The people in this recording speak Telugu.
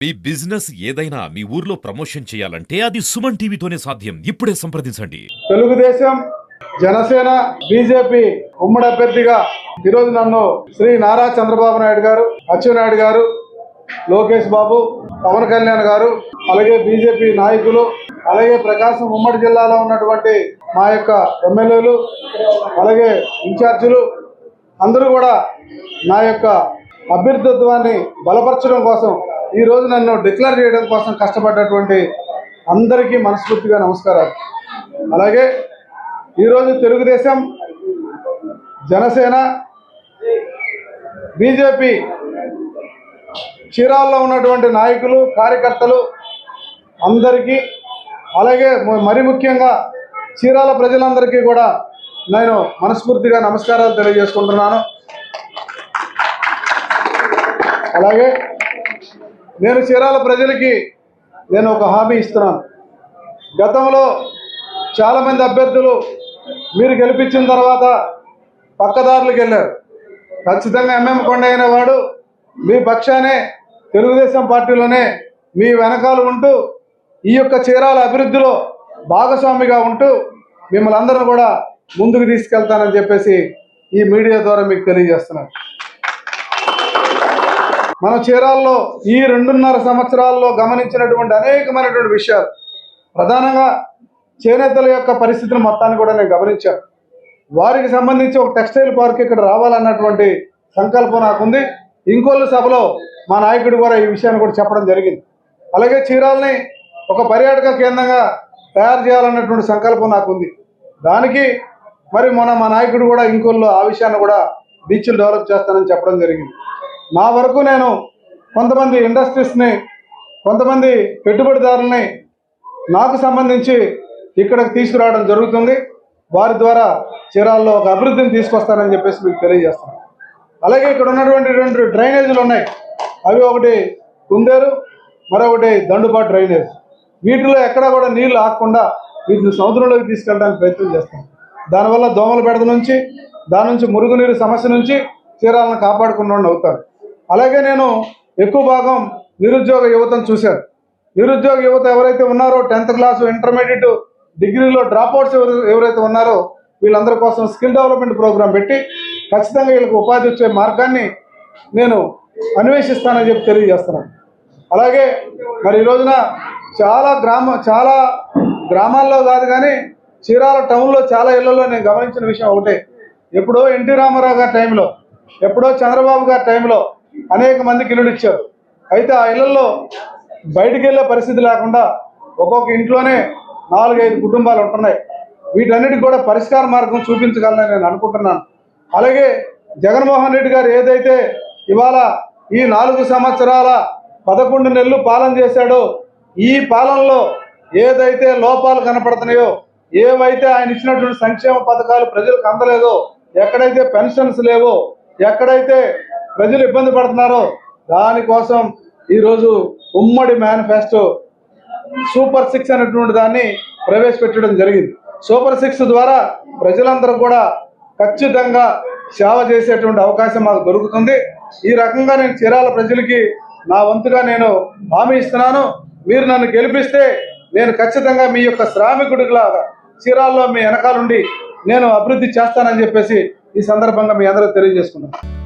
మీ బిజినెస్ ఏదైనా మీ ఊర్లో ప్రమోషన్ చేయాలంటే అది సుమన్ టీవీతోనే సాధ్యం. ఇప్పుడే సంప్రదించండి. తెలుగుదేశం, జనసేన, బీజేపీ ఉమ్మడి అభ్యర్థిగా ఈరోజు నన్ను శ్రీ నారా చంద్రబాబు నాయుడు గారు, అచ్చెన్నాయుడు గారు, లోకేష్ బాబు, పవన్ కళ్యాణ్ గారు, అలాగే బీజేపీ నాయకులు, అలాగే ప్రకాశం ఉమ్మడి జిల్లాలో ఉన్నటువంటి మా యొక్క ఎమ్మెల్యేలు, అలాగే ఇన్ఛార్జీలు అందరూ కూడా నా యొక్క అభ్యర్థిత్వాన్ని బలపరచడం కోసం ఈ రోజు నన్ను డిక్లేర్ చేయడం కోసం కష్టపడ్డటువంటి అందరికీ మనస్ఫూర్తిగా నమస్కారాలు. అలాగే ఈరోజు తెలుగుదేశం, జనసేన, బీజేపీ చీరాల్లో ఉన్నటువంటి నాయకులు, కార్యకర్తలు అందరికీ, అలాగే మరి ముఖ్యంగా చీరాల ప్రజలందరికీ కూడా నేను మనస్ఫూర్తిగా నమస్కారాలు తెలియజేసుకుంటున్నాను. అలాగే నేను చీరాల ప్రజలకి ఒక హామీ ఇస్తున్నాను. గతంలో చాలామంది అభ్యర్థులు మీరు గెలిపించిన తర్వాత పక్కదారులకు వెళ్ళారు. ఖచ్చితంగా కొండ అయిన వాడు మీ పక్షానే తెలుగుదేశం పార్టీలోనే మీ వెనకాల ఉంటూ ఈ యొక్క చీరాల అభివృద్ధిలో భాగస్వామిగా ఉంటూ మిమ్మల్ని అందరూ కూడా ముందుకు తీసుకెళ్తానని చెప్పేసి ఈ మీడియా ద్వారా మీకు తెలియజేస్తున్నాను. మన చీరాల్లో ఈ 2.5 సంవత్సరాల్లో గమనించినటువంటి అనేకమైనటువంటి విషయాలు, ప్రధానంగా చేనేతల యొక్క పరిస్థితిని మొత్తాన్ని కూడా నేను గమనించాను. వారికి సంబంధించి ఒక టెక్స్టైల్ పార్క్ ఇక్కడ రావాలన్నటువంటి సంకల్పం నాకుంది. ఇంకొల్లు సభలో మా నాయకుడు కూడా ఈ విషయాన్ని కూడా చెప్పడం జరిగింది. అలాగే చీరాలని ఒక పర్యాటక కేంద్రంగా తయారు చేయాలన్నటువంటి సంకల్పం నాకుంది. దానికి మరి మొన్న మా నాయకుడు కూడా ఇంకొల్లు ఆ విషయాన్ని కూడా బీచ్లు డెవలప్ చేస్తానని చెప్పడం జరిగింది. నా వరకు నేను కొంతమంది ఇండస్ట్రీస్ని, కొంతమంది పెట్టుబడిదారులని నాకు సంబంధించి ఇక్కడికి తీసుకురావడం జరుగుతుంది. వారి ద్వారా చీరాల్లో ఒక అభివృద్ధిని తీసుకొస్తానని చెప్పేసి మీకు తెలియజేస్తాను. అలాగే ఇక్కడ ఉన్నటువంటి 2 డ్రైనేజీలు ఉన్నాయి. అవి ఒకటి కుందేరు, మరొకటి దండుపాటు డ్రైనేజ్. వీటిలో ఎక్కడా కూడా నీళ్లు ఆగకుండా వీటిని సముద్రంలోకి తీసుకెళ్ళడానికి ప్రయత్నం చేస్తాం. దానివల్ల దోమల బెడద నుంచి, దాని నుంచి మురుగునీరు సమస్య నుంచి చీరాలను కాపాడుకున్న అవుతారు. అలాగే నేను ఎక్కువ భాగం నిరుద్యోగ యువతను చూశాను. నిరుద్యోగ యువత ఎవరైతే ఉన్నారో 10th క్లాసు, ఇంటర్మీడియట్, డిగ్రీలో డ్రాప్అవుట్స్ ఎవరైతే ఉన్నారో వీళ్ళందరి కోసం స్కిల్ డెవలప్మెంట్ ప్రోగ్రాం పెట్టి ఖచ్చితంగా వీళ్ళకి ఉపాధి వచ్చే మార్గాన్ని నేను అన్వేషిస్తానని చెప్పి తెలియజేస్తున్నాను. అలాగే మరి ఈ రోజున చాలా గ్రామాల్లో కాదు కానీ చీరాల టౌన్లో చాలా ఇళ్లలో నేను గమనించిన విషయం ఒకటే. ఎప్పుడో ఎన్టీ రామారావు గారి టైంలో, ఎప్పుడో చంద్రబాబు గారి టైంలో అనేక మందికి ఇల్లులు ఇచ్చారు. అయితే ఆ ఇళ్లలో బయటికి వెళ్ళే పరిస్థితి లేకుండా ఒక్కొక్క ఇంట్లోనే 4-5 కుటుంబాలు ఉంటున్నాయి. వీటన్నిటికి కూడా పరిష్కార మార్గం చూపించగలనని నేను అనుకుంటున్నాను. అలాగే జగన్మోహన్ రెడ్డి గారు ఏదైతే ఇవాళ ఈ 4 సంవత్సరాల 11 నెలలు పాలన చేశాడో, ఈ పాలనలో ఏదైతే లోపాలు కనపడుతున్నాయో, ఏవైతే ఆయన ఇచ్చినటువంటి సంక్షేమ పథకాలు ప్రజలకు అందలేదో, ఎక్కడైతే పెన్షన్స్ లేవో, ఎక్కడైతే ప్రజలు ఇబ్బంది పడుతున్నారో దానికోసం ఈరోజు ఉమ్మడి మేనిఫెస్టో సూపర్ 6 అనేటువంటి దాన్ని ప్రవేశపెట్టడం జరిగింది. సూపర్ 6 ద్వారా ప్రజలందరూ కూడా ఖచ్చితంగా సేవ చేసేటువంటి అవకాశం మాకు దొరుకుతుంది. ఈ రకంగా నేను చీరాల ప్రజలకి నా వంతుగా నేను హామీ ఇస్తున్నాను. మీరు నన్ను గెలిపిస్తే నేను ఖచ్చితంగా మీ యొక్క శ్రామికుడిలాగా చీరాల్లో మీ వెనకాలండి నేను అభివృద్ధి చేస్తానని చెప్పేసి ఈ సందర్భంగా మీ అందరూ తెలియజేసుకున్నాను.